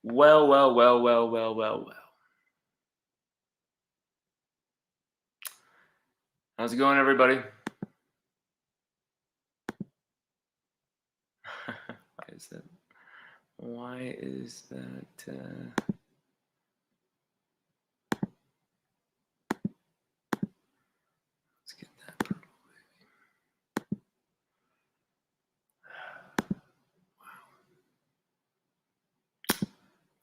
Well, well, well, well, well, well, well. How's it going, everybody? Why is that? Why is that? Let's get that purple baby. Wow.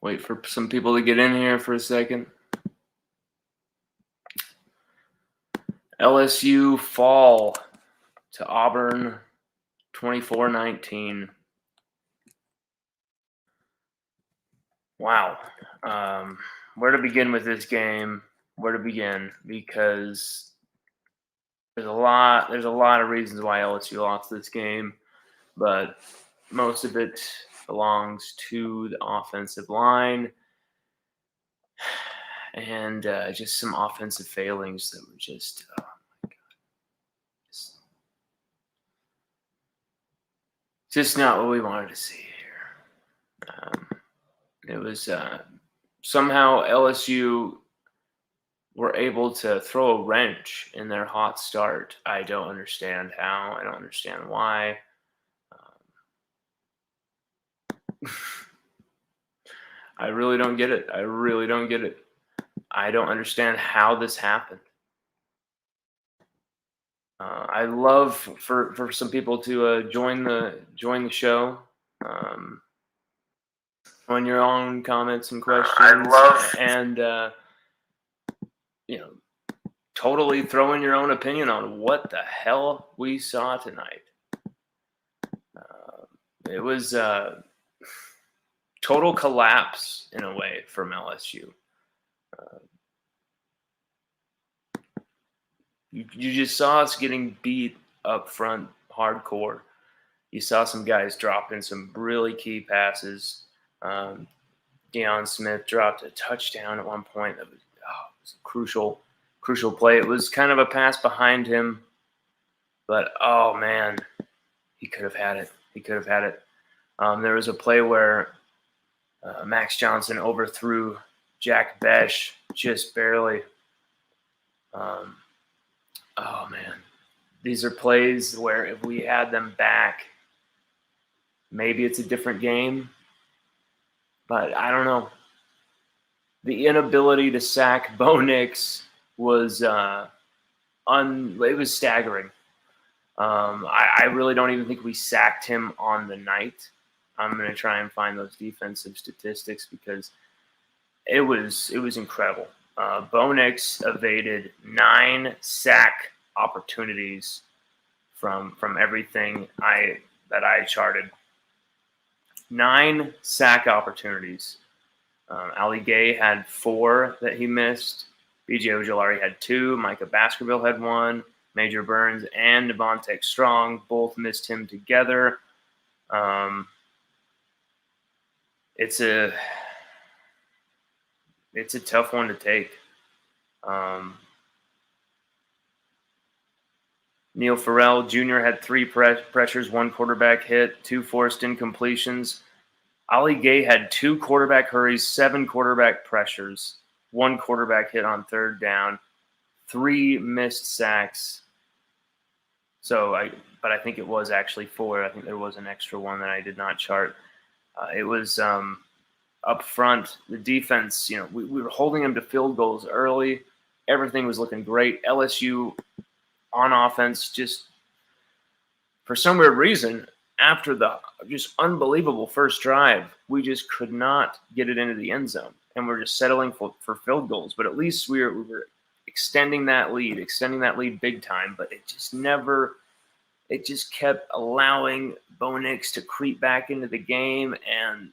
Wait for some people to get in here for a second. LSU fall to Auburn 24-19. Wow. Where to begin with this game? Where to begin? Because there's a lot of reasons why LSU lost this game, but most of it belongs to the offensive line and just some offensive failings that were just, oh my God, just not what we wanted to see here. It was somehow LSU were able to throw a wrench in their hot start. I don't understand how. I don't understand why. I really don't get it. I really don't get it. I don't understand how this happened. I love for some people to join the show. On your own comments and questions. I love and totally throw in your own opinion on what the hell we saw tonight. It was total collapse in a way from LSU. You just saw us getting beat up front hardcore. You saw some guys dropping some really key passes. Deion Smith dropped a touchdown at one point. It was a crucial play. It was kind of a pass behind him, but oh man, he could have had it. There was a play where Max Johnson overthrew Jack Besh just barely. Oh man, these are plays where if we had them back, maybe it's a different game. But I don't know. The inability to sack Bo Nix was it was staggering. I really don't even think we sacked him on the night. I'm going to try and find those defensive statistics because it was incredible. Bo Nix evaded 9 sack opportunities from everything that I charted. 9 sack opportunities. Ali Gay had 4 that he missed. B.J. Ojolari had 2. Micah Baskerville had 1. Major Burns and Devontae Strong both missed him together. It's a tough one to take. Neil Farrell Jr. had 3 pressures, 1 quarterback hit, 2 forced incompletions. Ali Gay had 2 quarterback hurries, 7 quarterback pressures, 1 quarterback hit on third down, 3 missed sacks. But I think it was actually 4. I think there was an extra one that I did not chart. It was up front, the defense, we were holding them to field goals early. Everything was looking great. LSU on offense, just for some weird reason, after the just unbelievable first drive, we just could not get it into the end zone. And we're just settling for field goals. But at least we were extending that lead big time. But it just kept allowing Bo Nix to creep back into the game. And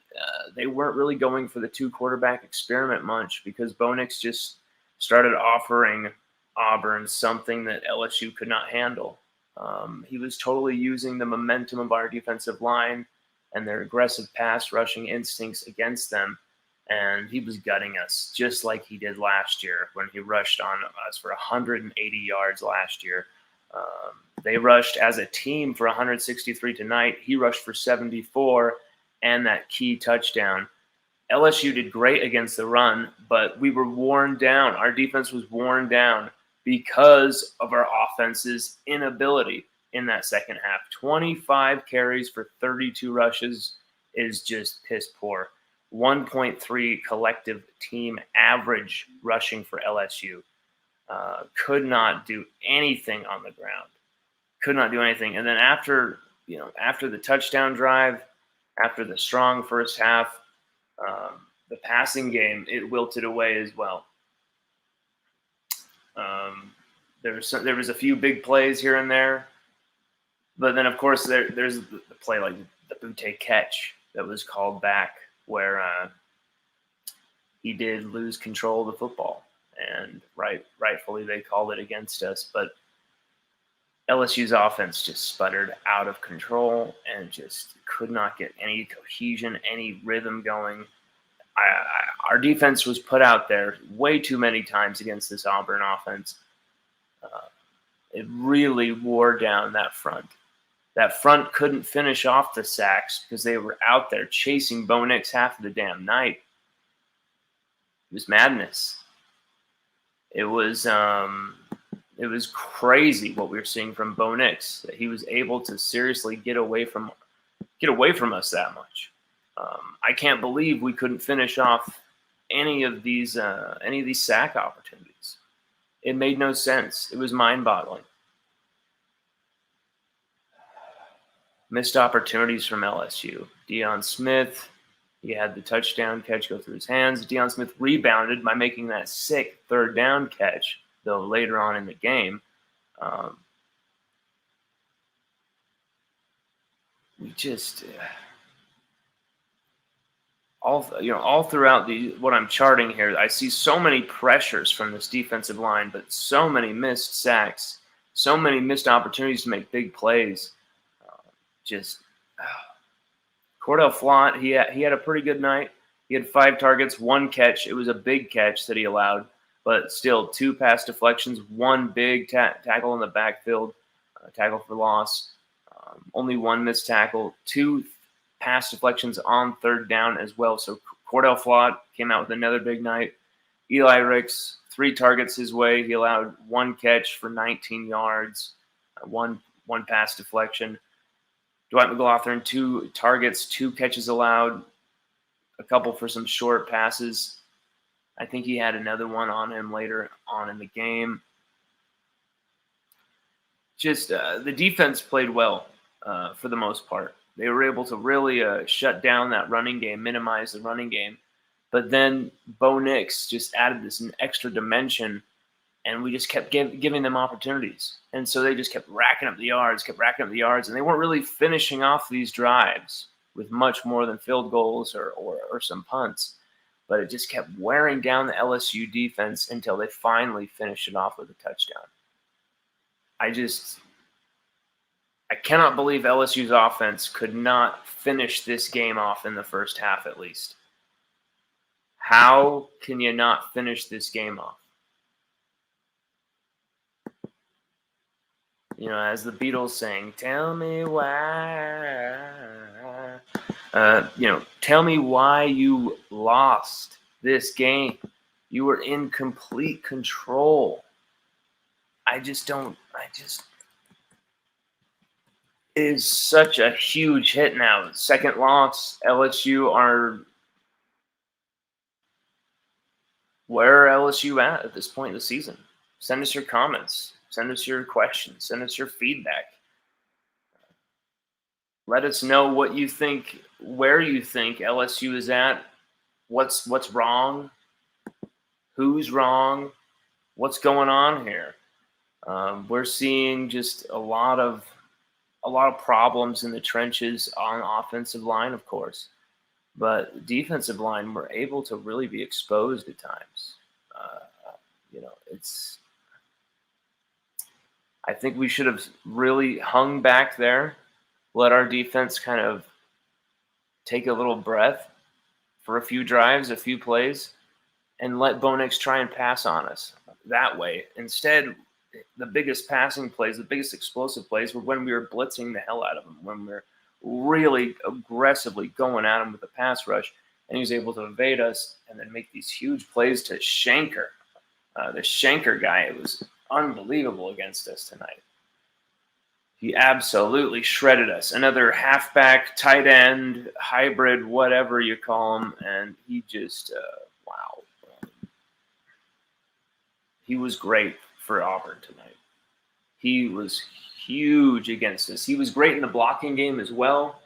they weren't really going for the 2 quarterback experiment much because Bo Nix just started offering Auburn something that LSU could not handle. He was totally using the momentum of our defensive line and their aggressive pass rushing instincts against them. And he was gutting us just like he did last year when he rushed on us for 180 yards last year. They rushed as a team for 163 tonight. He rushed for 74 and that key touchdown. LSU did great against the run, but we were worn down. Our defense was worn down because of our offense's inability in that second half. 25 carries for 32 rushes is just piss poor. 1.3 collective team average rushing for LSU. Could not do anything on the ground. Could not do anything. And then after the touchdown drive, after the strong first half, the passing game, it wilted away as well. There was a few big plays here and there, but then of course there's the play like the Butte catch that was called back where he did lose control of the football, and rightfully they called it against us. But LSU's offense just sputtered out of control and just could not get any cohesion, any rhythm going. Our defense was put out there way too many times against this Auburn offense. It really wore down that front. That front couldn't finish off the sacks because they were out there chasing Bo Nix half of the damn night. It was madness. It was crazy what we were seeing from Bo Nix, that he was able to seriously get away from us that much. I can't believe we couldn't finish off any of these sack opportunities. It made no sense. It was mind-boggling. Missed opportunities from LSU. Deion Smith, he had the touchdown catch go through his hands. Deion Smith rebounded by making that sick third down catch, though later on in the game. We just all throughout what I'm charting here, I see so many pressures from this defensive line, but so many missed sacks, so many missed opportunities to make big plays. Cordell Flott, he had a pretty good night. He had 5 targets, 1 catch. It was a big catch that he allowed, but still 2 pass deflections, 1 big tackle in the backfield, tackle for loss. Only 1 missed tackle, 2 pass deflections on third down as well. So Cordell Flott came out with another big night. Eli Ricks, 3 targets his way. He allowed 1 catch for 19 yards, one pass deflection. Dwight McLaughlin, 2 targets, 2 catches allowed, a couple for some short passes. I think he had another one on him later on in the game. Just the defense played well for the most part. They were able to really shut down that running game, minimize the running game. But then Bo Nix just added this an extra dimension, and we just kept giving them opportunities. And so they just kept racking up the yards, and they weren't really finishing off these drives with much more than field goals or some punts. But it just kept wearing down the LSU defense until they finally finished it off with a touchdown. I cannot believe LSU's offense could not finish this game off in the first half at least. How can you not finish this game off? As the Beatles sang, tell me why. Tell me why you lost this game. You were in complete control. It is such a huge hit now. Second loss. LSU are. Where are LSU at this point in the season? Send us your comments. Send us your questions. Send us your feedback. Let us know what you think, where you think LSU is at, what's wrong, who's wrong, what's going on here. We're seeing just a lot of problems in the trenches on offensive line, of course, but defensive line we're able to really be exposed at times. I think we should have really hung back there, let our defense kind of take a little breath for a few drives, a few plays, and let Bo Nix try and pass on us that way. Instead, the biggest passing plays, the biggest explosive plays were when we were blitzing the hell out of them, when we were really aggressively going at them with the pass rush. and he was able to evade us and then make these huge plays to Shanker. The Shanker guy, it was unbelievable against us tonight. He absolutely shredded us. Another halfback, tight end, hybrid, whatever you call him, and he just, wow. He was great for Auburn tonight. He was huge against us. He was great in the blocking game as well.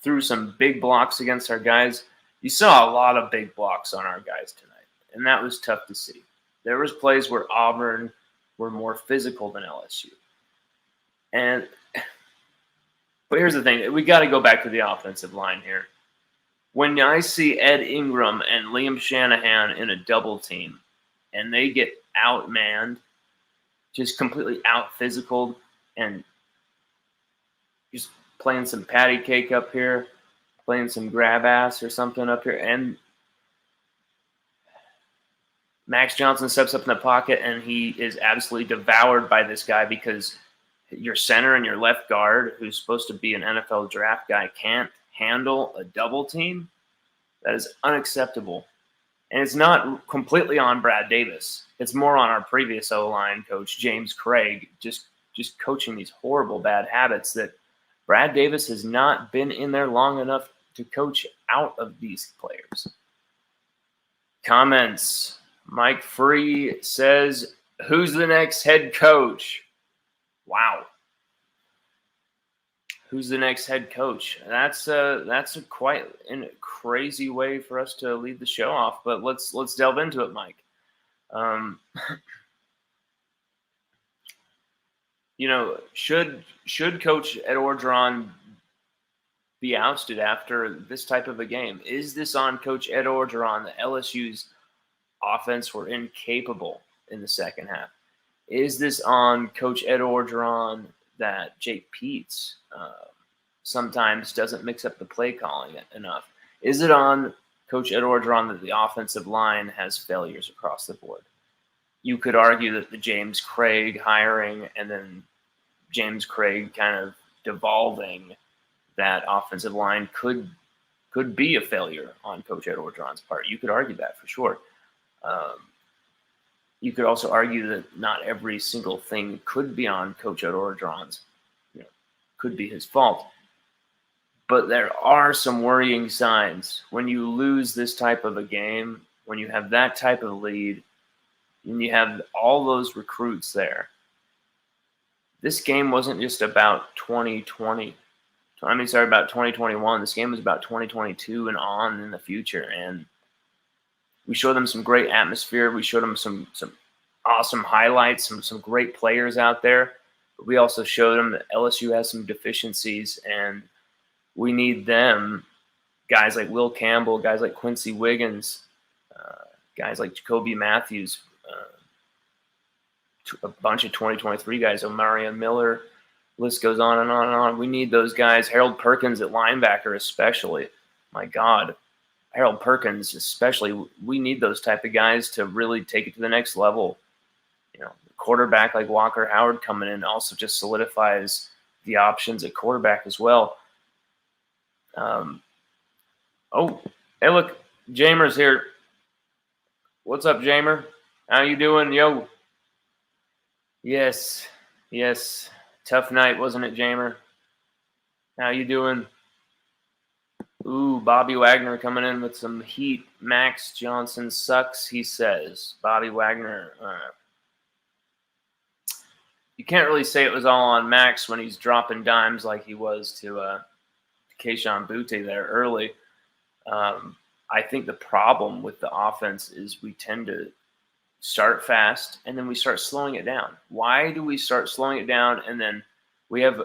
Threw some big blocks against our guys. You saw a lot of big blocks on our guys tonight, and that was tough to see. There was plays where Auburn were more physical than LSU. But here's the thing. We got to go back to the offensive line here. When I see Ed Ingram and Liam Shanahan in a double team and they get outmanned, just completely out-physicaled and just playing some patty cake up here, playing some grab ass or something up here, and Max Johnson steps up in the pocket and he is absolutely devoured by this guy because your center and your left guard, who's supposed to be an NFL draft guy, can't handle a double team. That is unacceptable. And it's not completely on Brad Davis. It's more on our previous O-line coach, James Craig, just coaching these horrible bad habits that Brad Davis has not been in there long enough to coach out of these players. Comments. Mike Free says, who's the next head coach? Wow. Who's the next head coach? That's a quite a crazy way for us to lead the show off, but let's delve into it, Mike. Should Coach Ed Orgeron be ousted after this type of a game? Is this on Coach Ed Orgeron that LSU's offense were incapable in the second half? Is this on Coach Ed Orgeron that Jake Peets sometimes doesn't mix up the play calling enough? Is it on Coach Ed Orgeron that the offensive line has failures across the board? You could argue that the James Craig hiring and then James Craig kind of devolving that offensive line could be a failure on Coach Ed Orgeron's part. You could argue that for sure. You could also argue that not every single thing could be on Coach Ed Orgeron's, could be his fault. But there are some worrying signs when you lose this type of a game, when you have that type of lead, and you have all those recruits there. This game wasn't just about 2020. About 2021. This game was about 2022 and on in the future. And we showed them some great atmosphere. We showed them some awesome highlights, some great players out there. But we also showed them that LSU has some deficiencies, and we need them, guys like Will Campbell, guys like Quincy Wiggins, guys like Jacoby Matthews, a bunch of 2023 guys, Omarion Miller, list goes on and on and on. We need those guys. Harold Perkins at linebacker especially. My God. Harold Perkins especially. We need those type of guys to really take it to the next level. Quarterback like Walker Howard coming in also just solidifies the options at quarterback as well. Hey, look, Jamer's here. What's up, Jamer? How you doing, yo? Yes. Tough night, wasn't it, Jamer? How you doing? Ooh, Bobby Wagner coming in with some heat. Max Johnson sucks, he says. Bobby Wagner. You can't really say it was all on Max when he's dropping dimes like he was to Keishawn Butte there early. I think the problem with the offense is we tend to start fast and then we start slowing it down. Why do we start slowing it down and then we have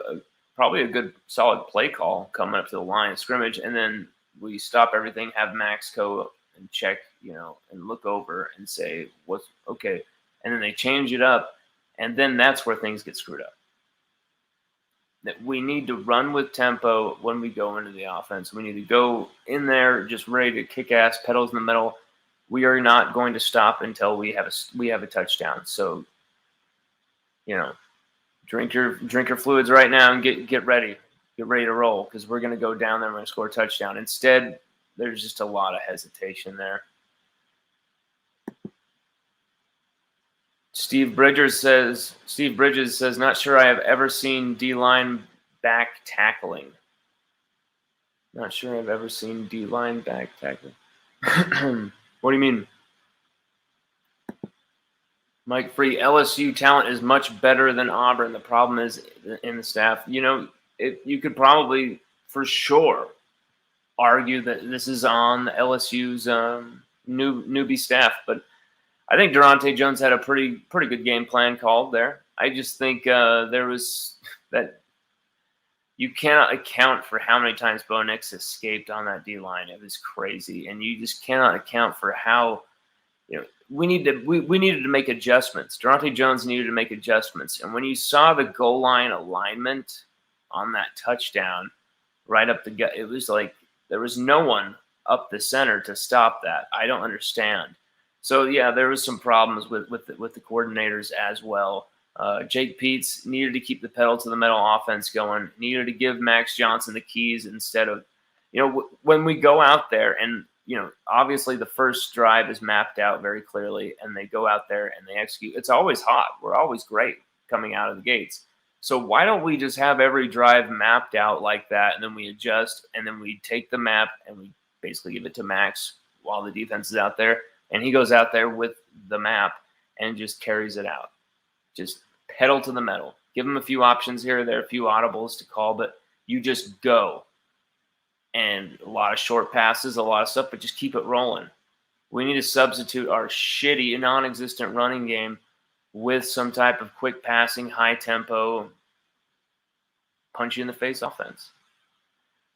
probably a good solid play call coming up to the line of scrimmage, and then we stop everything, have Max go and check, and look over and say, what's okay. And then they change it up, and then that's where things get screwed up. That we need to run with tempo when we go into the offense. We need to go in there just ready to kick ass, pedals in the metal. We are not going to stop until we have a touchdown. So, drink your fluids right now and get ready. Get ready to roll, because we're going to go down there and we're going to score a touchdown. Instead, there's just a lot of hesitation there. Steve Bridges says, not sure I have ever seen D-line back tackling. Not sure I've ever seen D-line back tackling. What do you mean? Mike Free, LSU talent is much better than Auburn. The problem is in the staff. You could probably, for sure, argue that this is on LSU's newbie staff, but I think Durante Jones had a pretty good game plan called there. I just think there was that you cannot account for how many times Bo Nix escaped on that D-line. It was crazy, and you just cannot account for how we needed to make adjustments. Durante Jones needed to make adjustments, and when you saw the goal line alignment on that touchdown right up the gut, it was like there was no one up the center to stop that. I don't understand. So yeah, there was some problems with the coordinators as well. Jake Peets needed to keep the pedal to the metal offense going. Needed to give Max Johnson the keys instead of, when we go out there and obviously the first drive is mapped out very clearly, and they go out there and they execute. It's always hot. We're always great coming out of the gates. So why don't we just have every drive mapped out like that, and then we adjust, and then we take the map and we basically give it to Max while the defense is out there, and he goes out there with the map and just carries it out. Just pedal to the metal. Give him a few options here or there, a few audibles to call, but you just go. And a lot of short passes, a lot of stuff, but just keep it rolling. We need to substitute our shitty, non-existent running game with some type of quick passing, high tempo, punch you in the face offense.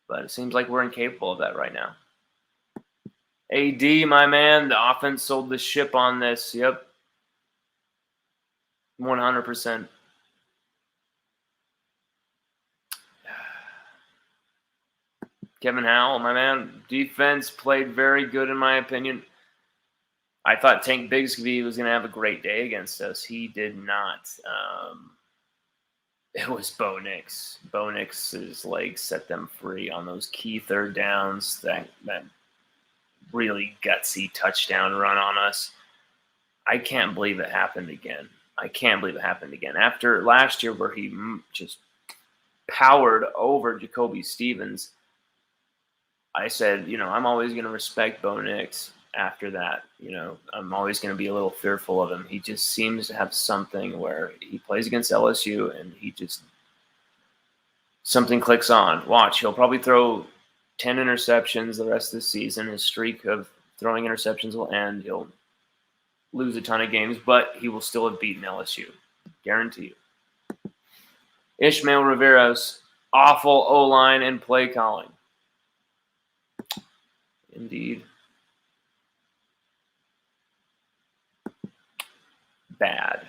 But it seems like we're incapable of that right now. AD, my man, the offense sold the ship on this. Yep. 100%. Kevin Howell, my man, defense played very good in my opinion. I thought Tank Bigsby was going to have a great day against us. He did not. It was Bo Nix. Bo Nix's legs set them free on those key third downs. That really gutsy touchdown run on us. I can't believe it happened again. After last year where he just powered over Jacoby Stevens, I said, I'm always going to respect Bo Nix after that. I'm always going to be a little fearful of him. He just seems to have something where he plays against LSU and something clicks on. Watch, he'll probably throw 10 interceptions the rest of the season. His streak of throwing interceptions will end. He'll lose a ton of games, but he will still have beaten LSU. Guarantee you. Ishmael Rivera's awful O-line and play calling. Indeed. Bad.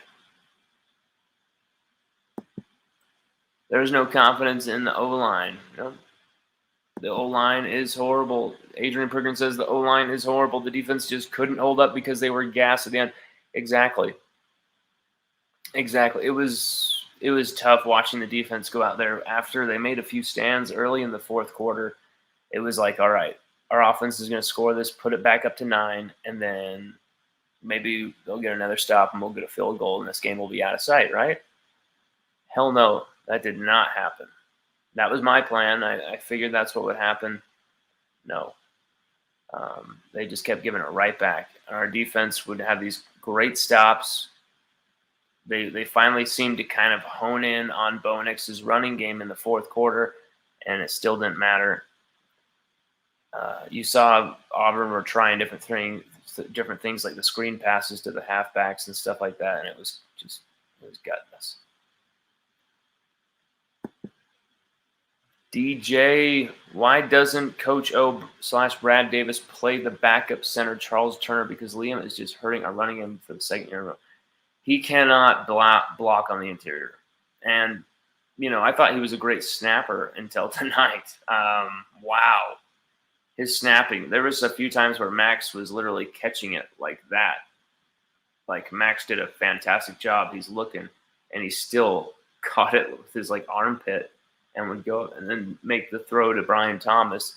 There's no confidence in the O-line. The O-line is horrible. Adrian Priggen says the O-line is horrible. The defense just couldn't hold up because they were gassed at the end. Exactly. It was tough watching the defense go out there after they made a few stands early in the fourth quarter. It was like, all right, our offense is going to score this, put it back up to 9, and then maybe they'll get another stop and we'll get a field goal and this game will be out of sight, right? Hell no, that did not happen. That was my plan. I figured that's what would happen. No. They just kept giving it right back. Our defense would have these great stops. They finally seemed to kind of hone in on Bo Nix's running game in the fourth quarter, and it still didn't matter. You saw Auburn were trying different things like the screen passes to the halfbacks and stuff like that, and it was gutless. DJ, why doesn't Coach O/Brad Davis play the backup center Charles Turner? Because Liam is just hurting our running game for the second year in a row. He cannot block on the interior. And, I thought he was a great snapper until tonight. Wow. His snapping. There was a few times where Max was literally catching it like that. Like Max did a fantastic job. He's looking, and he still caught it with his armpit and would go and then make the throw to Brian Thomas.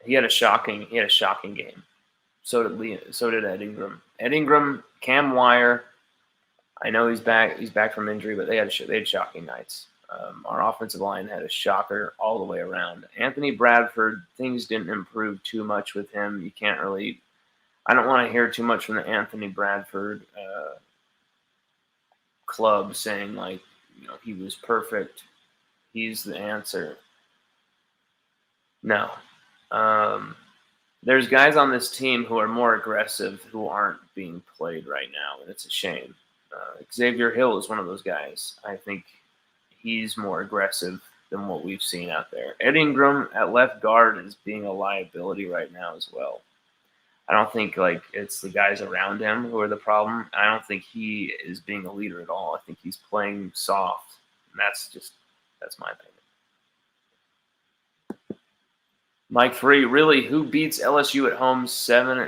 He had a shocking game. So did Ed Ingram. Ed Ingram, Cam Wire. I know he's back. He's back from injury, but they had shocking nights. Our offensive line had a shocker all the way around. Anthony Bradford, things didn't improve too much with him. You can't really. I don't want to hear too much from the Anthony Bradford club saying like, he was perfect. He's the answer. No. There's guys on this team who are more aggressive who aren't being played right now, and it's a shame. Xavier Hill is one of those guys. I think he's more aggressive than what we've seen out there. Ed Ingram at left guard is being a liability right now as well. I don't think like it's the guys around him who are the problem. I don't think he is being a leader at all. I think he's playing soft, and that's my opinion. Mike Free, really, who beats LSU at home 7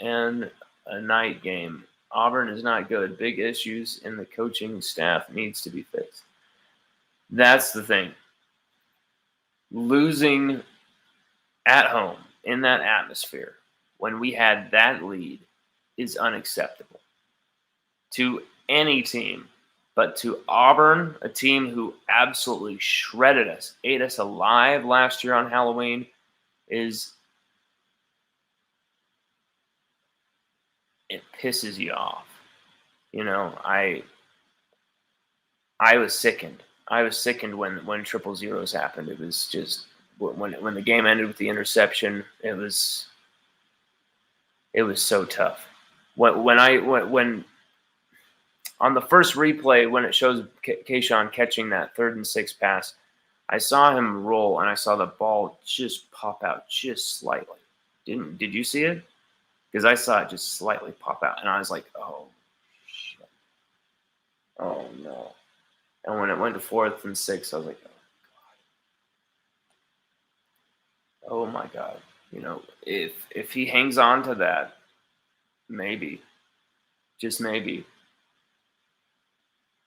and a night game? Auburn is not good. Big issues in the coaching staff needs to be fixed. That's the thing. Losing at home in that atmosphere when we had that lead is unacceptable to any team. But to Auburn, a team who absolutely shredded us, ate us alive last year on Halloween, it pisses you off. I was sickened. I was sickened when triple zeros happened. It was just when the game ended with the interception. It was so tough. When on the first replay, when it shows Kayshawn catching that 3rd and 6 pass, I saw him roll and I saw the ball just pop out just slightly. Did you see it? Because I saw it just slightly pop out, and I was like, "Oh shit! Oh no!" And when it went to 4th and 6, I was like, "Oh my god!" If he hangs on to that, maybe, just maybe.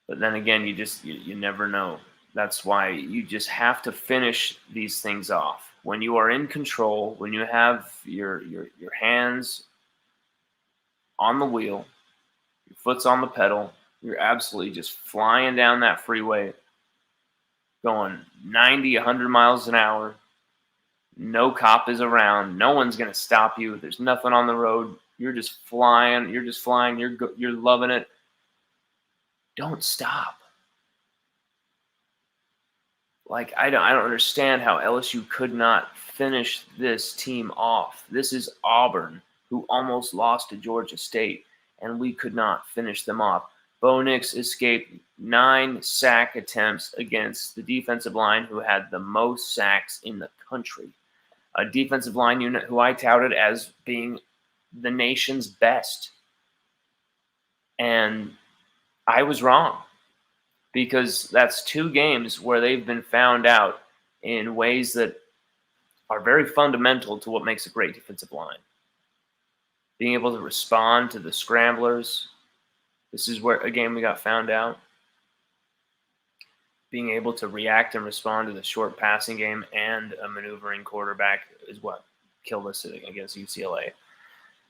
But then again, you never know. That's why you just have to finish these things off. When you are in control, when you have your hands on the wheel, your foot's on the pedal, you're absolutely just flying down that freeway, going 90, 100 miles an hour. No cop is around. No one's going to stop you. There's nothing on the road. You're just flying. You're loving it. Don't stop. Like, I don't understand how LSU could not finish this team off. This is Auburn, who almost lost to Georgia State, and we could not finish them off. Bo Nix escaped 9 sack attempts against the defensive line, who had the most sacks in the country. A defensive line unit who I touted as being the nation's best. And I was wrong, because that's 2 games where they've been found out in ways that are very fundamental to what makes a great defensive line. Being able to respond to the scramblers. This is where, again, we got found out. Being able to react and respond to the short passing game and a maneuvering quarterback is what killed us against UCLA.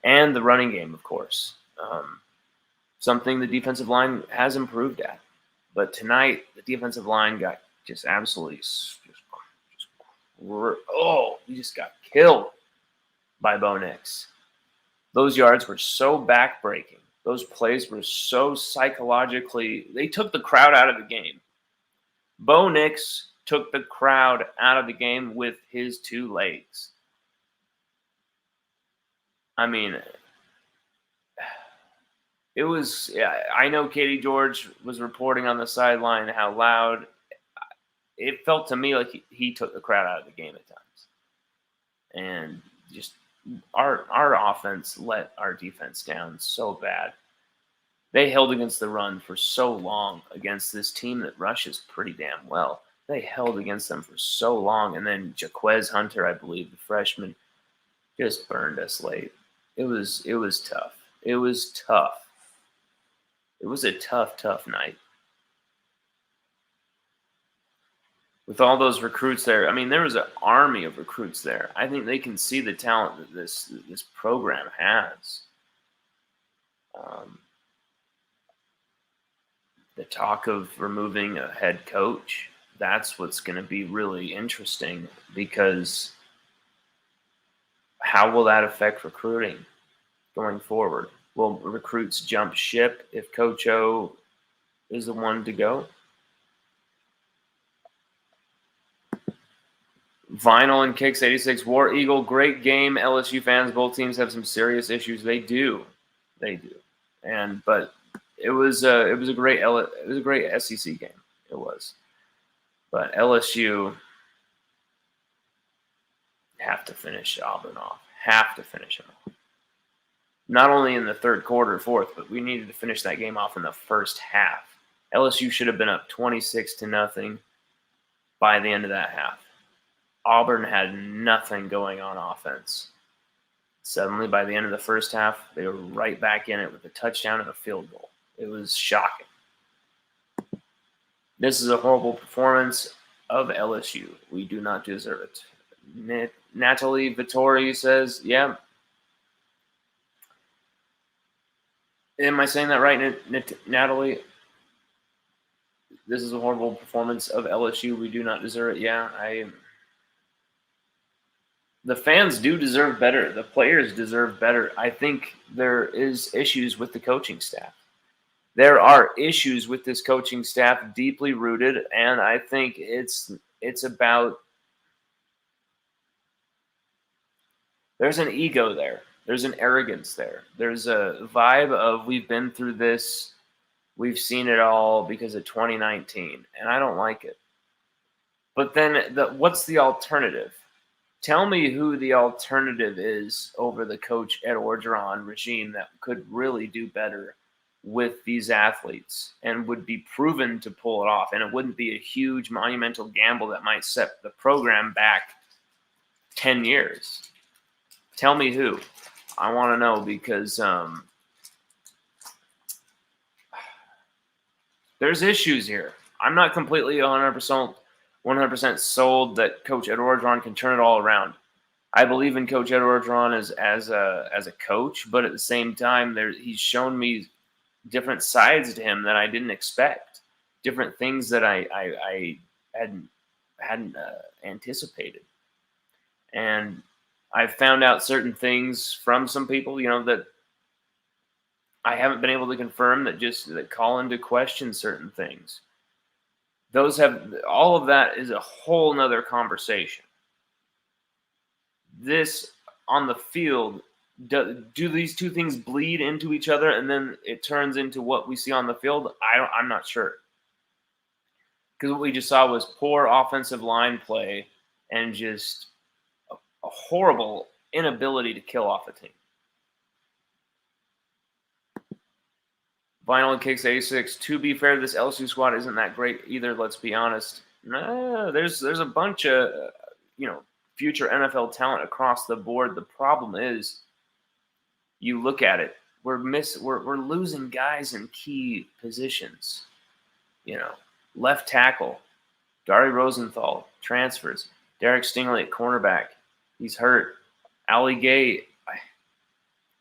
And the running game, of course. Something the defensive line has improved at. But tonight, the defensive line got just absolutely we just got killed by Bo Nix. Those yards were so backbreaking. Those plays were so psychologically, they took the crowd out of the game. Bo Nix took the crowd out of the game with his 2 legs. I mean, it was, I know Katie George was reporting on the sideline how loud. It felt to me like he took the crowd out of the game at times. And just our offense let our defense down so bad. They held against the run for so long against this team that rushes pretty damn well. They held against them for so long. And then Jaquez Hunter, I believe, the freshman, just burned us late. It was tough. It was tough. It was a tough night. with all those recruits there. I mean, there was an army of recruits there. I think they can see the talent that this program has. The talk of removing a head coach, that's what's going to be really interesting, because how will that affect recruiting going forward? Will recruits jump ship if Coach O is the one to go? Vinyl and Kicks 86, War Eagle, great game. LSU fans, both teams have some serious issues. They do, but it was a great SEC game. It was, but LSU have to finish Auburn off. Have to finish them off. Not only in the third quarter, fourth, but we needed to finish that game off in the first half. LSU should have been up 26-0 by the end of that half. Auburn had nothing going on offense. Suddenly, by the end of the first half, they were right back in it with a touchdown and a field goal. It was shocking. This is a horrible performance of LSU. We do not deserve it. Natalie Vittori says, yeah. Am I saying that right, Natalie? This is a horrible performance of LSU. We do not deserve it. Yeah, the fans do deserve better. The players deserve better. I think there is issues with the coaching staff. There are issues with this coaching staff, deeply rooted, and I think it's about, there's an ego there. There's an arrogance there. There's a vibe of, we've been through this, we've seen it all because of 2019, and I don't like it. But then what's the alternative? Tell me who the alternative is over the Coach Ed Orgeron regime that could really do better with these athletes and would be proven to pull it off. And it wouldn't be a huge monumental gamble that might set the program back 10 years. Tell me who. I want to know, because there's issues here. I'm not completely 100% sold that Coach Ed Orgeron can turn it all around. I believe in Coach Ed Orgeron as a coach, but at the same time, he's shown me different sides to him that I didn't expect, different things that I hadn't anticipated, and I've found out certain things from some people, that I haven't been able to confirm, that call into question certain things. All of that is a whole nother conversation. This on the field, do these two things bleed into each other and then it turns into what we see on the field? I'm not sure. Because what we just saw was poor offensive line play and just a horrible inability to kill off a team. Vinyl and Kicks 86. To be fair, this LSU squad isn't that great either. Let's be honest. There's a bunch of future NFL talent across the board. The problem is, you look at it, we're losing guys in key positions. Left tackle, Dari Rosenthal transfers. Derek Stingley at cornerback, he's hurt. Ali Gay,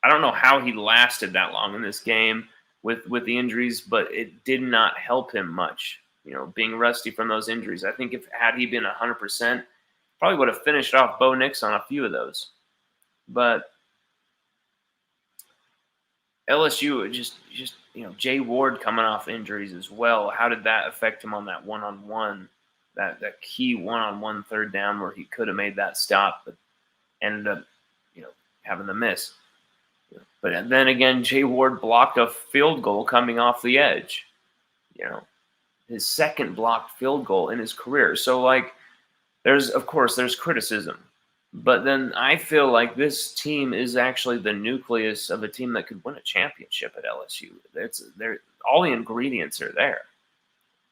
I don't know how he lasted that long in this game with the injuries, but it did not help him much. Being rusty from those injuries. I think had he been 100%, probably would have finished off Bo Nix on a few of those. But LSU just Jay Ward coming off injuries as well. How did that affect him on that one-on-one, that key one-on-one third down where he could have made that stop, but ended up having the miss. But then again, Jay Ward blocked a field goal coming off the edge. His second blocked field goal in his career. So there's criticism. But then I feel like this team is actually the nucleus of a team that could win a championship at LSU. All the ingredients are there.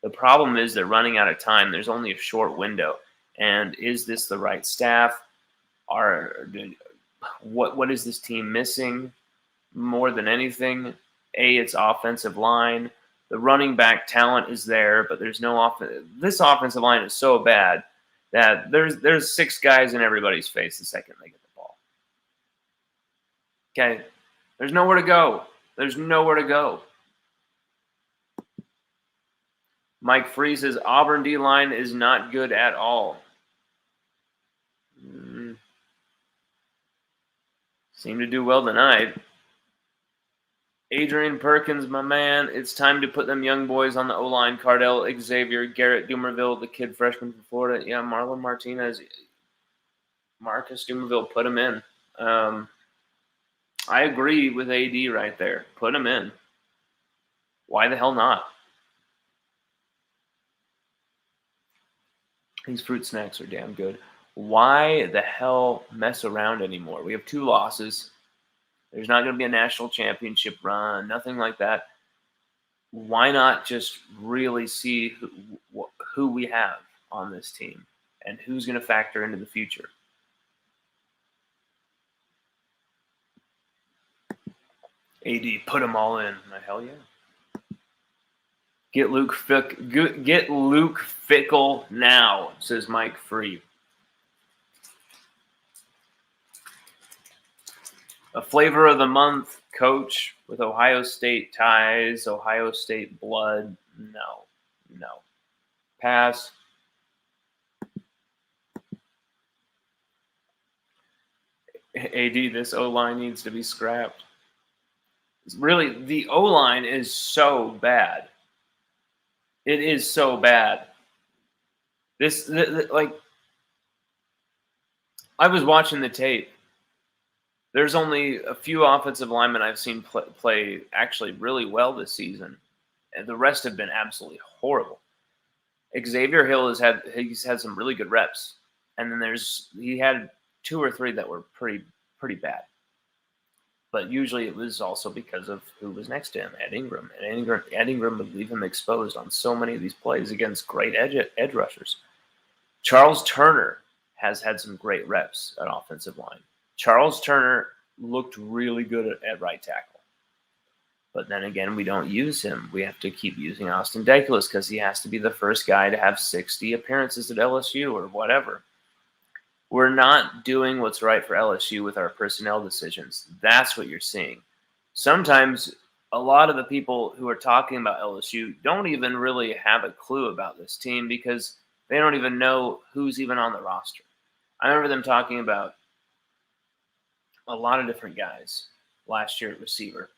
The problem is they're running out of time. There's only a short window. And is this the right staff? What is this team missing more than anything? It's offensive line. The running back talent is there, but there's no offense. This offensive line is so bad that there's 6 guys in everybody's face the second they get the ball. Okay, there's nowhere to go. There's nowhere to go. Mike Free says Auburn D-line is not good at all. Seem to do well tonight. Adrian Perkins, my man, it's time to put them young boys on the O-line. Cardell, Xavier, Garrett Dumerville, the kid freshman from Florida. Yeah, Marlon Martinez, Marcus Dumerville, put him in. I agree with AD right there. Put him in. Why the hell not? These fruit snacks are damn good. Why the hell mess around anymore? We have 2 losses. There's not going to be a national championship run, nothing like that. Why not just really see who we have on this team and who's going to factor into the future? AD, put them all in. Hell yeah. Get Luke Fickle now, says Mike Free. A flavor of the month, coach with Ohio State ties, Ohio State blood. No. Pass. AD, this O-line needs to be scrapped. Really, the O-line is so bad. It is so bad. I was watching the tape. There's only a few offensive linemen I've seen play actually really well this season, and the rest have been absolutely horrible. Xavier Hill has had some really good reps, and then he had 2 or 3 that were pretty bad. But usually it was also because of who was next to him, Ed Ingram. And Ed Ingram would leave him exposed on so many of these plays against great edge rushers. Charles Turner has had some great reps at offensive line. Charles Turner looked really good at right tackle. But then again, we don't use him. We have to keep using Austin Deculus because he has to be the first guy to have 60 appearances at LSU or whatever. We're not doing what's right for LSU with our personnel decisions. That's what you're seeing. Sometimes a lot of the people who are talking about LSU don't even really have a clue about this team because they don't even know who's even on the roster. I remember them talking about a lot of different guys last year at receiver.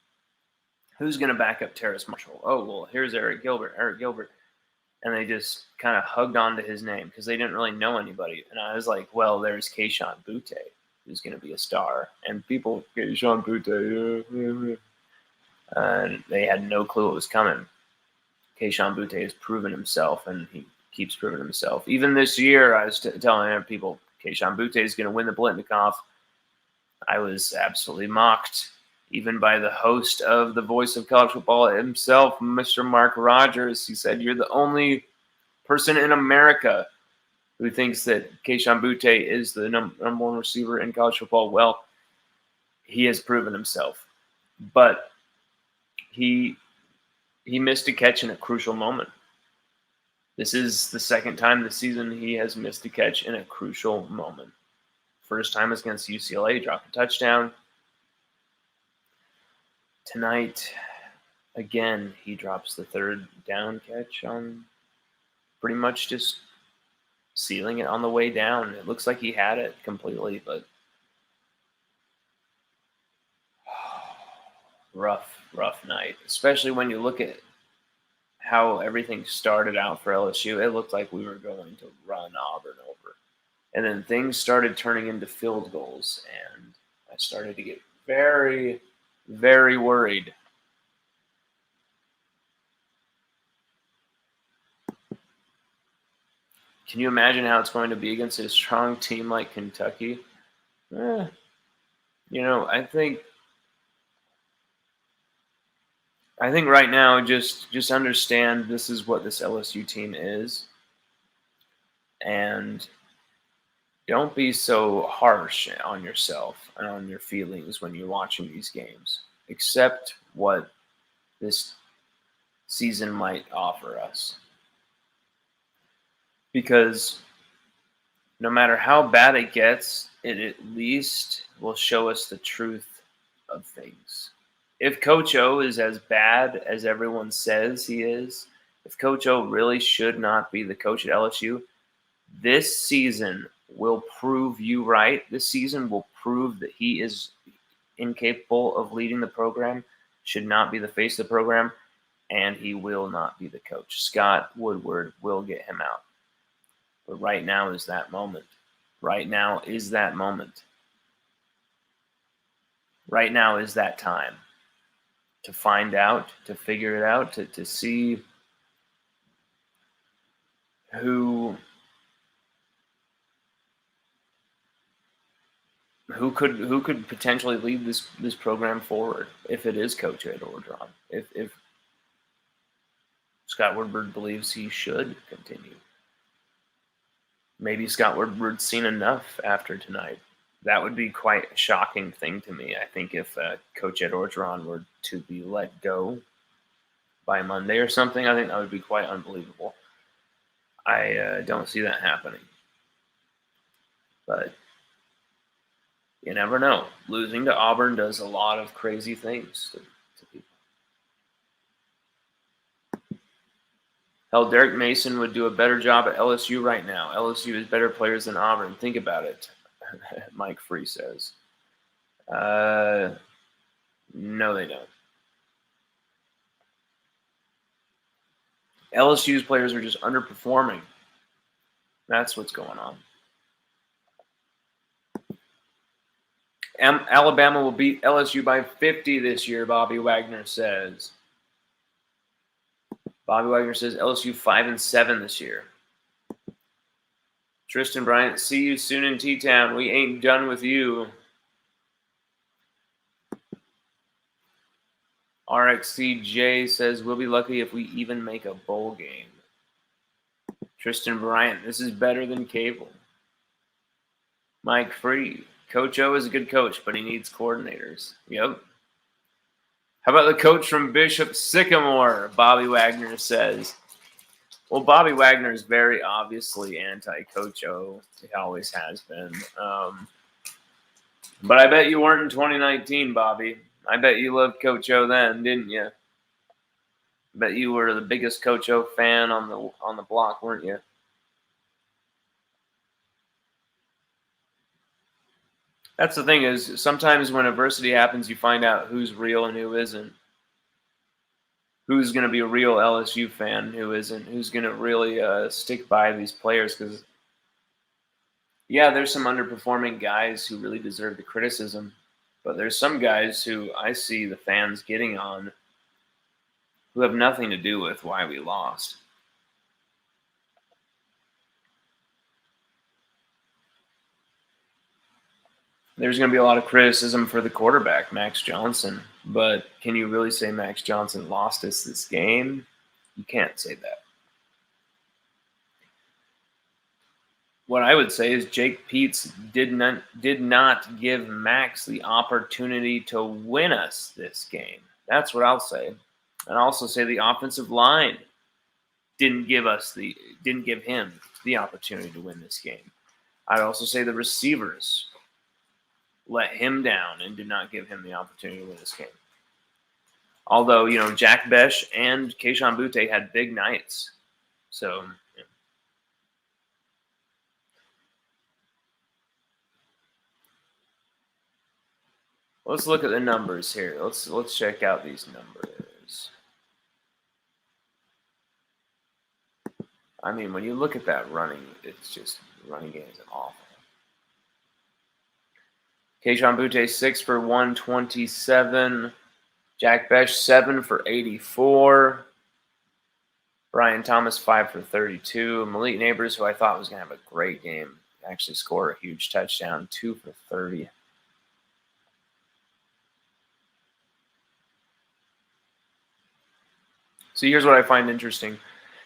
Who's going to back up Terrace Marshall? Oh, well, here's Eric Gilbert. And they just kind of hugged on to his name because they didn't really know anybody. And I was like, well, there's Kayshon Boutte, who's going to be a star. And people, Kayshon Boutte, and they had no clue what was coming. Kayshon Boutte has proven himself, and he keeps proving himself. Even this year, I was telling people, Kayshon Boutte is going to win the Blitnikoff. I was absolutely mocked, even by the host of the Voice of College Football himself, Mr. Mark Rogers. He said, you're the only person in America who thinks that Kayshon Boutte is the number 1 receiver in college football. Well, he has proven himself. But he missed a catch in a crucial moment. This is the second time this season he has missed a catch in a crucial moment. First time was against UCLA, dropped a touchdown. Tonight, again, he drops the 3rd down catch on pretty much just sealing it on the way down. It looks like he had it completely, but rough night, especially when you look at how everything started out for LSU. It looked like we were going to run Auburn over. And then things started turning into field goals, and I started to get very, very worried. Can you imagine how it's going to be against a strong team like Kentucky? I think right now just understand this is what this LSU team is, and don't be so harsh on yourself and on your feelings when you're watching these games. Accept what this season might offer us. Because no matter how bad it gets, it at least will show us the truth of things. If Coach O is as bad as everyone says he is, if Coach O really should not be the coach at LSU, this season will prove you right. This season will prove that he is incapable of leading the program, should not be the face of the program, and he will not be the coach. Scott Woodward will get him out. But right now is that moment. Right now is that moment. Right now is that time to find out, to figure it out, to see who could potentially lead this program forward if it is Coach Ed Orgeron. If Scott Woodward believes he should continue. Maybe Scott Woodward's seen enough after tonight. That would be quite a shocking thing to me. I think if Coach Ed Orgeron were to be let go by Monday or something, I think that would be quite unbelievable. I don't see that happening. But you never know. Losing to Auburn does a lot of crazy things to people. Hell, Derek Mason would do a better job at LSU right now. LSU has better players than Auburn. Think about it, Mike Free says. No, they don't. LSU's players are just underperforming. That's what's going on. Alabama will beat LSU by 50 this year, Bobby Wagner says. Bobby Wagner says LSU 5-7 this year. Tristan Bryant, see you soon in T-Town. We ain't done with you. RXCJ says we'll be lucky if we even make a bowl game. Tristan Bryant, this is better than cable. Mike Free, Coach O is a good coach, but he needs coordinators. Yep. How about the coach from Bishop Sycamore? Bobby Wagner says. Well, Bobby Wagner is very obviously anti-Coach O. He always has been. But I bet you weren't in 2019, Bobby. I bet you loved Coach O then, didn't you? I bet you were the biggest Coach O fan on the block, weren't you? That's the thing is sometimes when adversity happens, you find out who's real and who isn't. Who's going to be a real LSU fan, who isn't? Who's going to really stick by these players? Because, yeah, there's some underperforming guys who really deserve the criticism. But there's some guys who I see the fans getting on who have nothing to do with why we lost. There's going to be a lot of criticism for the quarterback, Max Johnson. But can you really say Max Johnson lost us this game? You can't say that. What I would say is Jake Peets did not give Max the opportunity to win us this game. That's what I'll say. And I'll also say the offensive line didn't give him the opportunity to win this game. I'd also say the receivers let him down and did not give him the opportunity to win this game. Although, Jack Besh and Keyshawn Butte had big nights. So, yeah. Let's look at the numbers here. Let's check out these numbers. I mean, when you look at that running, it's just running game is awful. Keyshawn Butte 6 for 127. Jack Besh 7 for 84. Brian Thomas 5 for 32. Malik Neighbors, who I thought was going to have a great game, actually scored a huge touchdown, 2 for 30. So here's what I find interesting.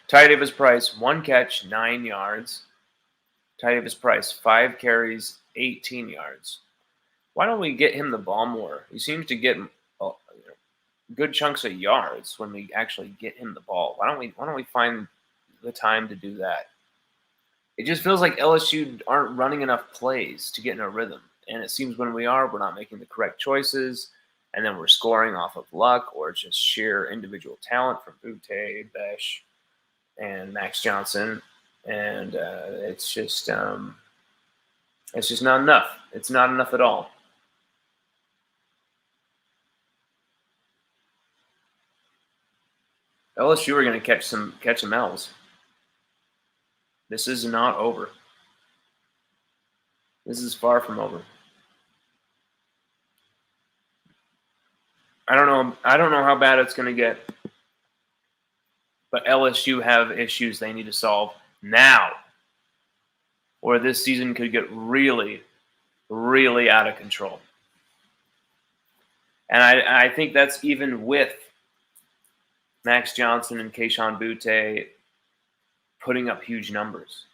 Ty Davis Price, 1 catch, 9 yards. Ty Davis Price, 5 carries, 18 yards. Why don't we get him the ball more? He seems to get good chunks of yards when we actually get him the ball. Why don't we find the time to do that? It just feels like LSU aren't running enough plays to get in a rhythm. And it seems when we are, we're not making the correct choices. And then we're scoring off of luck or just sheer individual talent from Butte, Besh, and Max Johnson. And it's just not enough. It's not enough at all. LSU are going to catch some L's. This is not over. This is far from over. I don't know how bad it's going to get. But LSU have issues they need to solve now, or this season could get really, really out of control. And I think that's even with Max Johnson and Kayshon Boutte putting up huge numbers.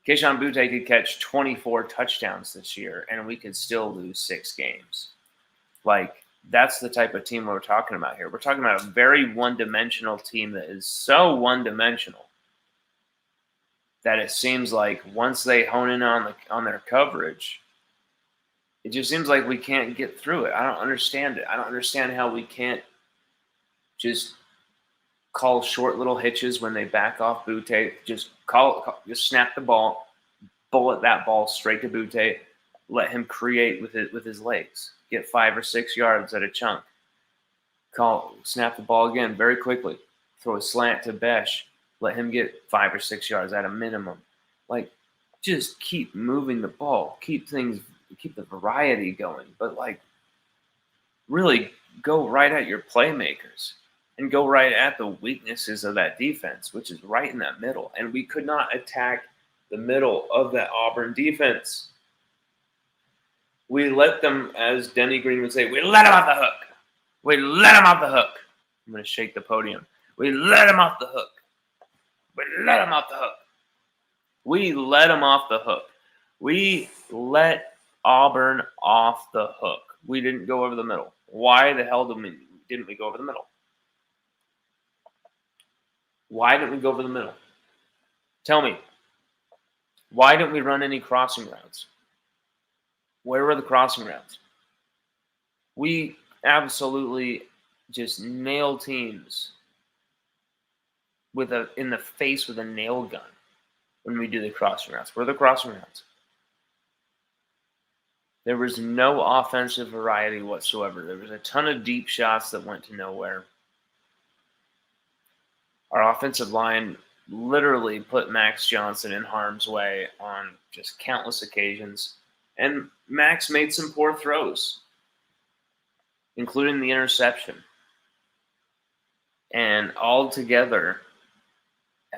Kayshon Boutte could catch 24 touchdowns this year, and we could still lose 6 games. Like, that's the type of team we're talking about here. We're talking about a very one-dimensional team that is so one-dimensional that it seems like once they hone in on their coverage, it just seems like we can't get through it. I don't understand it. I don't understand how we can't just call short little hitches when they back off Boutte. Just snap the ball, bullet that ball straight to Boutte, let him create with his legs. Get 5 or 6 yards at a chunk. Snap the ball again very quickly. Throw a slant to Besh. Let him get 5 or 6 yards at a minimum. Like, just keep moving the ball. Keep the variety going. But, like, really go right at your playmakers and go right at the weaknesses of that defense, which is right in that middle. And we could not attack the middle of that Auburn defense. We let them, as Denny Green would say, we let them off the hook. We let them off the hook. I'm going to shake the podium. We let them off the hook. We let them off the hook. We let them off the hook. We let Auburn off the hook. We didn't go over the middle. Why the hell didn't we go over the middle? Why didn't we go over the middle? Tell me. Why didn't we run any crossing routes? Where were the crossing routes? We absolutely just nail teams in the face with a nail gun when we do the crossing routes. Where are the crossing routes? There was no offensive variety whatsoever. There was a ton of deep shots that went to nowhere. Our offensive line literally put Max Johnson in harm's way on just countless occasions. And Max made some poor throws, including the interception. And altogether,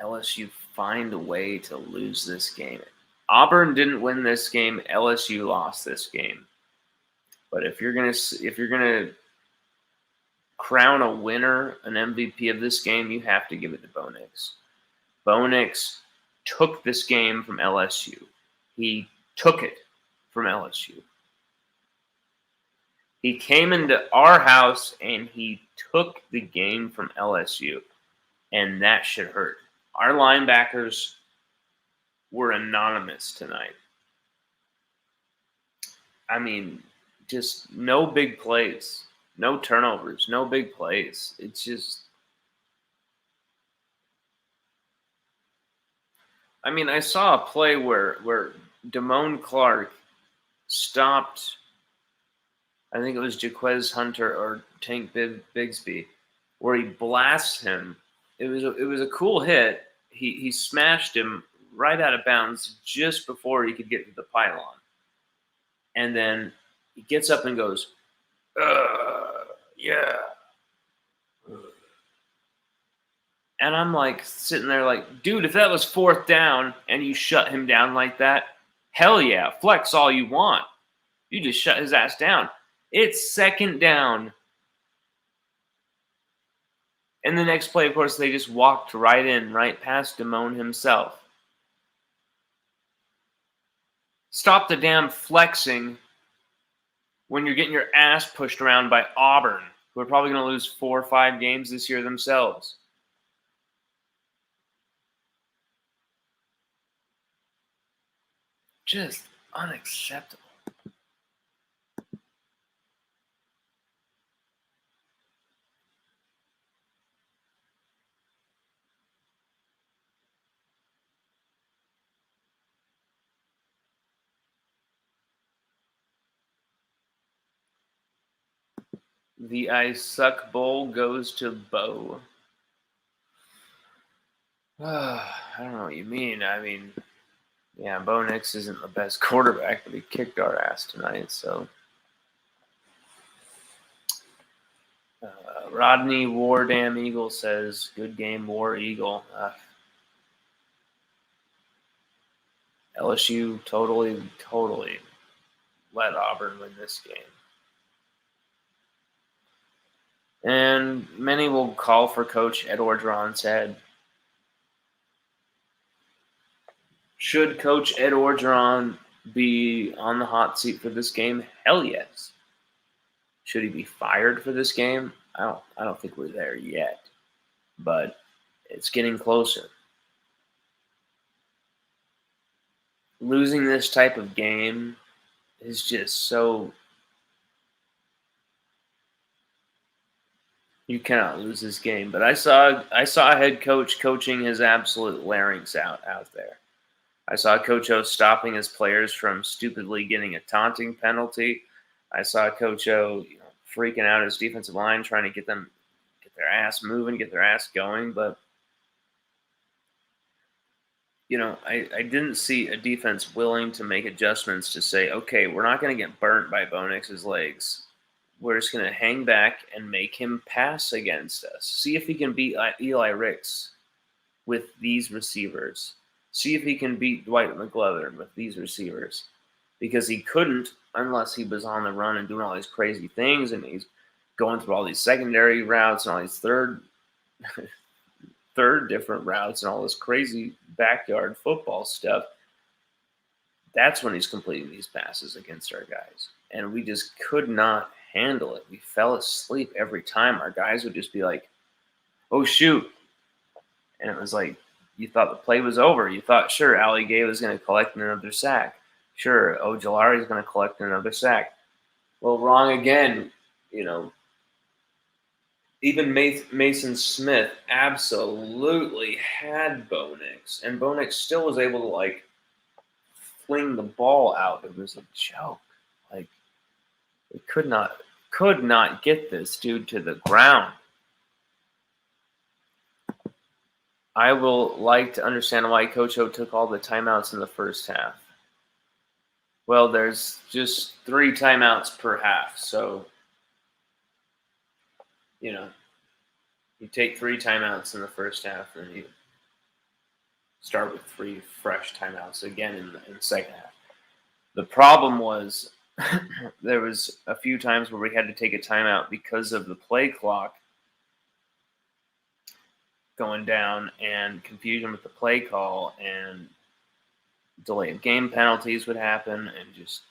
LSU find a way to lose this game. Auburn didn't win this game. LSU lost this game. But if you're gonna crown a winner, an MVP of this game, you have to give it to Bo Nix. Bo Nix took this game from LSU. He took it from LSU. He came into our house and he took the game from LSU, and that should hurt. Our linebackers were anonymous tonight. I mean, just no big plays, no turnovers, no big plays. It's just, I mean, I saw a play where Damone Clark stopped, I think it was Jaquez Hunter or Tank Bigsby, where he blasts him. It was a cool hit. He smashed him right out of bounds just before he could get to the pylon. And then he gets up and goes, yeah. And I'm like sitting there like, dude, if that was 4th down and you shut him down like that, hell yeah, flex all you want. You just shut his ass down. It's 2nd down. And the next play, of course, they just walked right past Damone himself. Stop the damn flexing when you're getting your ass pushed around by Auburn. who are probably going to lose 4 or 5 games this year themselves. Just unacceptable. The I Suck Bowl goes to Bo. I don't know what you mean. I mean, yeah, Bo Nix isn't the best quarterback, but he kicked our ass tonight. So, Rodney Wardam Eagle says, "Good game, War Eagle." LSU totally let Auburn win this game. And many will call for Coach Ed Orgeron's head. Should Coach Ed Orgeron be on the hot seat for this game? Hell yes. Should he be fired for this game? I don't think we're there yet, but it's getting closer. Losing this type of game is just so. You cannot lose this game. But I saw a head coach coaching his absolute larynx out there. I saw Coach O stopping his players from stupidly getting a taunting penalty. I saw Coach O, freaking out his defensive line, trying to get their ass moving, get their ass going. But I didn't see a defense willing to make adjustments to say, okay, we're not going to get burnt by Bo Nix's legs. We're just going to hang back and make him pass against us. See if he can beat Eli Ricks with these receivers. See if he can beat Dwight McGlothern with these receivers. Because he couldn't unless he was on the run and doing all these crazy things, and he's going through all these secondary routes and all these third different routes and all this crazy backyard football stuff. That's when he's completing these passes against our guys. And we just could not handle it. We fell asleep every time. Our guys would just be like, oh, shoot. And it was like, you thought the play was over. You thought, sure, Ali Gay was going to collect another sack. Sure, Ojulari is going to collect another sack. Well, wrong again. Even Mason Smith absolutely had Bo Nix. And Bo Nix still was able to, fling the ball out. It was a joke. We could not get this dude to the ground. I will like to understand why Coach O took all the timeouts in the first half. Well, there's just 3 timeouts per half. So, you take 3 timeouts in the first half, and you start with 3 fresh timeouts again in the second half. The problem was there was a few times where we had to take a timeout because of the play clock going down and confusion with the play call, and delay of game penalties would happen, and just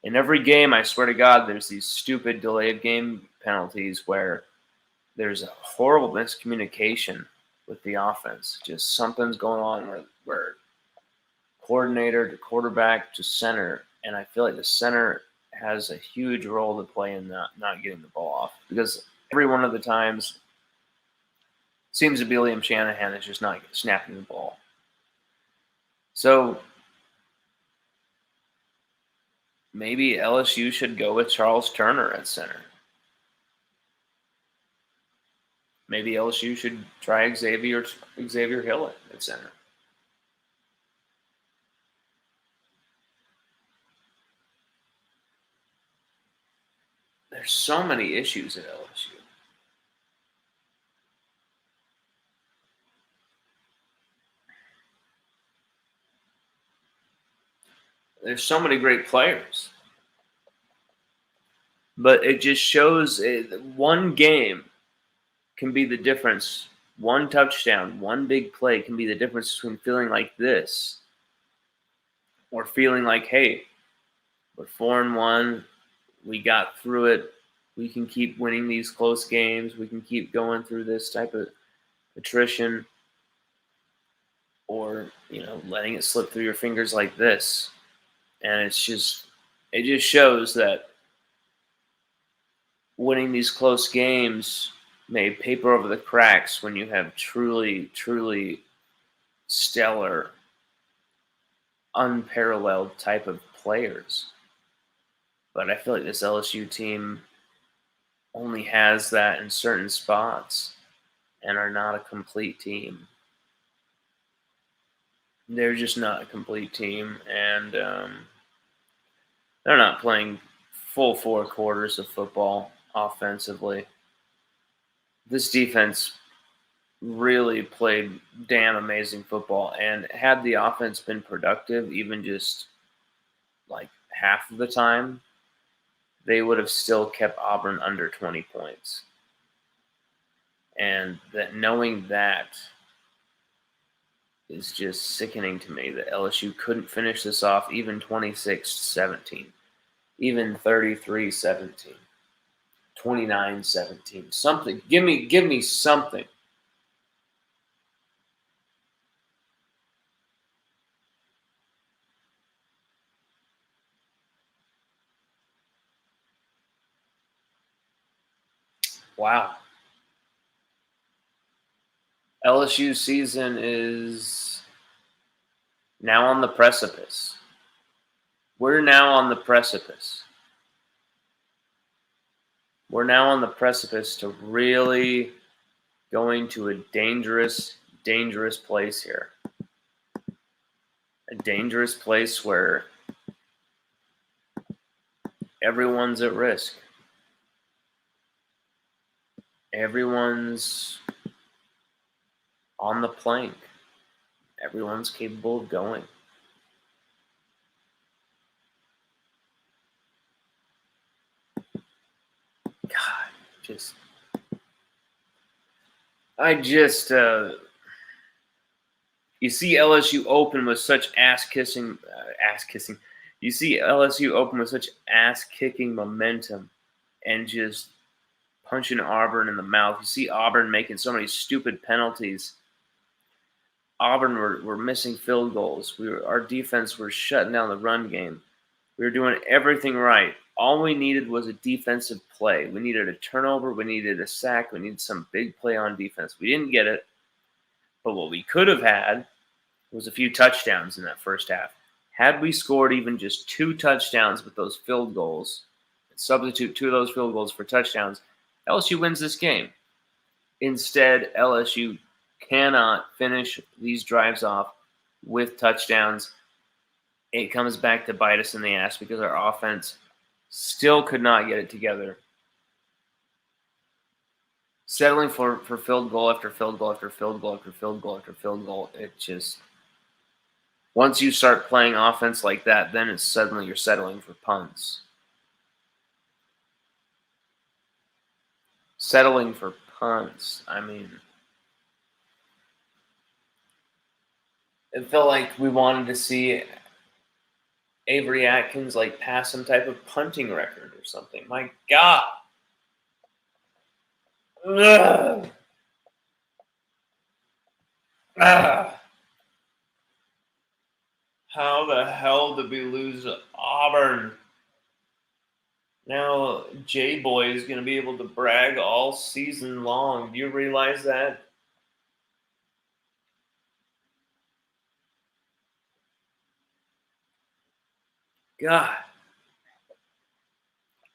in every game, I swear to God, there's these stupid delay of game penalties where there's a horrible miscommunication with the offense. Just something's going on where coordinator to quarterback to center, and I feel like the center has a huge role to play in not getting the ball off, because every one of the times seems to be Liam Shanahan is just not snapping the ball. So maybe LSU should go with Charles Turner at center. Maybe LSU should try Xavier Hill at center. There's so many issues at LSU. There's so many great players. But it just shows one game can be the difference. One touchdown, one big play can be the difference between feeling like this or feeling like, hey, we're 4-1, we got through it, We can keep winning these close games. We can keep going through this type of attrition, or letting it slip through your fingers like this. And it just shows that winning these close games may paper over the cracks when you have truly, truly stellar, unparalleled type of players. But I feel like this LSU team only has that in certain spots and are not a complete team. They're just not a complete team, and they're not playing full 4 quarters of football offensively. This defense really played damn amazing football, and had the offense been productive, even just like half of the time, they would have still kept Auburn under 20 points. And knowing that is just sickening to me, that LSU couldn't finish this off even 26-17, even 33-17, 29-17. Something. Give me something. Wow. LSU season is now on the precipice. We're now on the precipice. We're now on the precipice to really going to a dangerous, dangerous place here. A dangerous place where everyone's at risk. Everyone's on the plank. Everyone's capable of going. God, you see LSU open with such ass-kissing. You see LSU open with such ass-kicking momentum and just punching Auburn in the mouth. You see Auburn making so many stupid penalties. Auburn were missing field goals. Our defense was shutting down the run game. We were doing everything right. All we needed was a defensive play. We needed a turnover. We needed a sack. We needed some big play on defense. We didn't get it. But what we could have had was a few touchdowns in that first half. Had we scored even just 2 touchdowns with those field goals, and substitute 2 of those field goals for touchdowns, LSU wins this game. Instead, LSU cannot finish these drives off with touchdowns. It comes back to bite us in the ass because our offense still could not get it together. Settling for field goal after field goal after field goal after field goal after field goal. It just, once you start playing offense like that, then it's suddenly you're settling for punts. Settling for punts. I mean, it felt like we wanted to see Avery Atkins pass some type of punting record or something. My God. Ugh. Ugh. How the hell did we lose Auburn? Now J-Boy is going to be able to brag all season long. Do you realize that? God.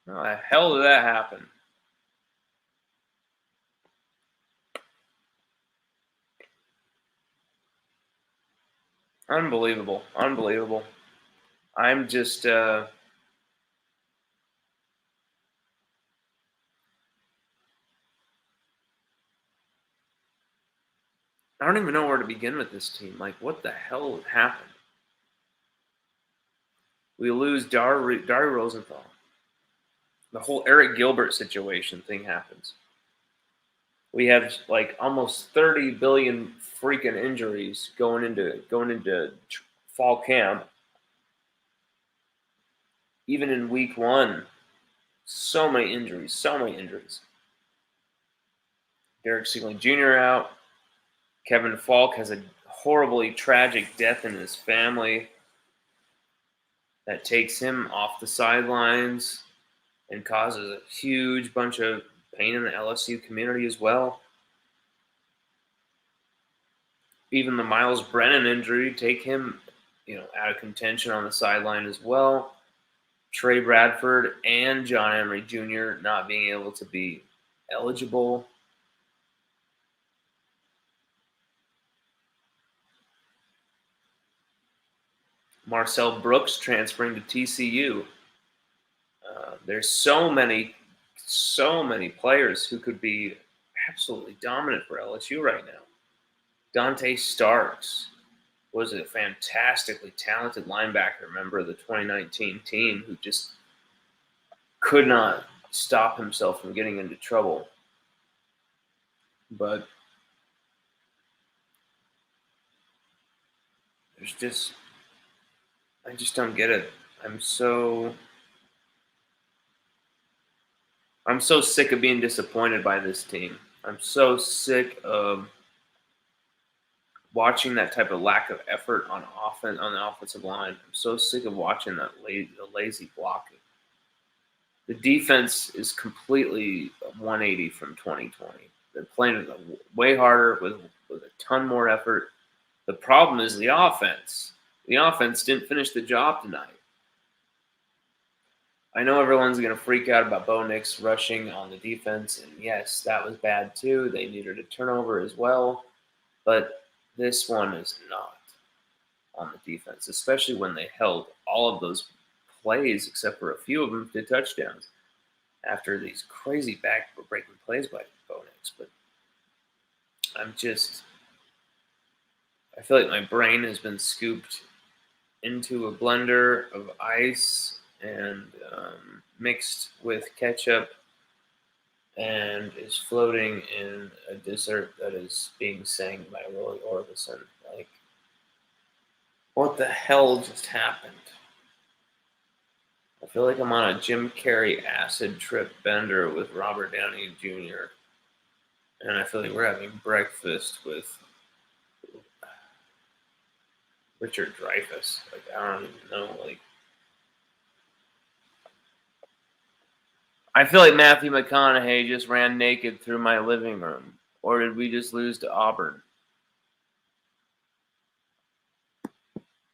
How the hell did that happen? Unbelievable. Unbelievable. I'm just I don't even know where to begin with this team. What the hell happened? We lose Dari Rosenthal. The whole Eric Gilbert situation thing happens. We have almost 30 billion freaking injuries going into fall camp. Even in week 1, So many injuries, so many injuries. Derek Stingley Jr. out. Kevin Falk has a horribly tragic death in his family that takes him off the sidelines and causes a huge bunch of pain in the LSU community as well. Even the Miles Brennan injury take him, out of contention on the sideline as well. Trey Bradford and John Emery Jr. not being able to be eligible. Marcel Brooks transferring to TCU. There's so many players who could be absolutely dominant for LSU right now. Dante Starks was a fantastically talented linebacker member of the 2019 team who just could not stop himself from getting into trouble. But I just don't get it. I'm so sick of being disappointed by this team. I'm so sick of watching that type of lack of effort on the offensive line. I'm so sick of watching the lazy blocking. The defense is completely 180 from 2020. They're playing way harder with a ton more effort. The problem is the offense. The offense didn't finish the job tonight. I know everyone's going to freak out about Bo Nix rushing on the defense, and yes, that was bad too. They needed a turnover as well, but this one is not on the defense, especially when they held all of those plays, except for a few of them, to touchdowns after these crazy back-breaking plays by Bo Nix. But I feel like my brain has been scooped into a blender of ice and mixed with ketchup and is floating in a dessert that is being sang by Roy Orbison. Like, what the hell just happened? I feel like I'm on a Jim Carrey acid trip bender with Robert Downey Jr. And I feel like we're having breakfast with Richard Dreyfuss. Like, I don't even know. Like, I feel like Matthew McConaughey just ran naked through my living room. Or did we just lose to Auburn?